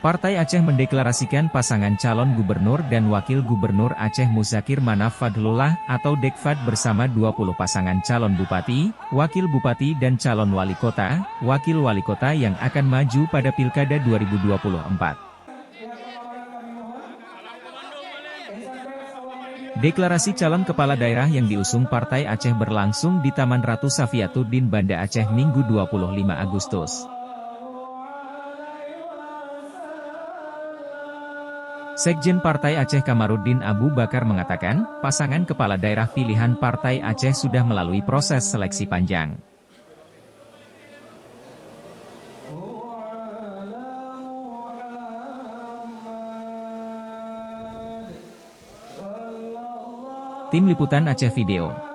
Partai Aceh mendeklarasikan pasangan calon gubernur dan wakil gubernur Aceh Muzakir Manaf Fadlullah atau Dekfad bersama 20 pasangan calon bupati, wakil bupati dan calon wakil wali kota yang akan maju pada Pilkada 2024. Deklarasi calon kepala daerah yang diusung Partai Aceh berlangsung di Taman Ratu Safiatuddin Banda Aceh Minggu 25 Agustus. Sekjen Partai Aceh Kamarudin Abu Bakar mengatakan, pasangan kepala daerah pilihan Partai Aceh sudah melalui proses seleksi panjang. Tim Liputan Aceh Video.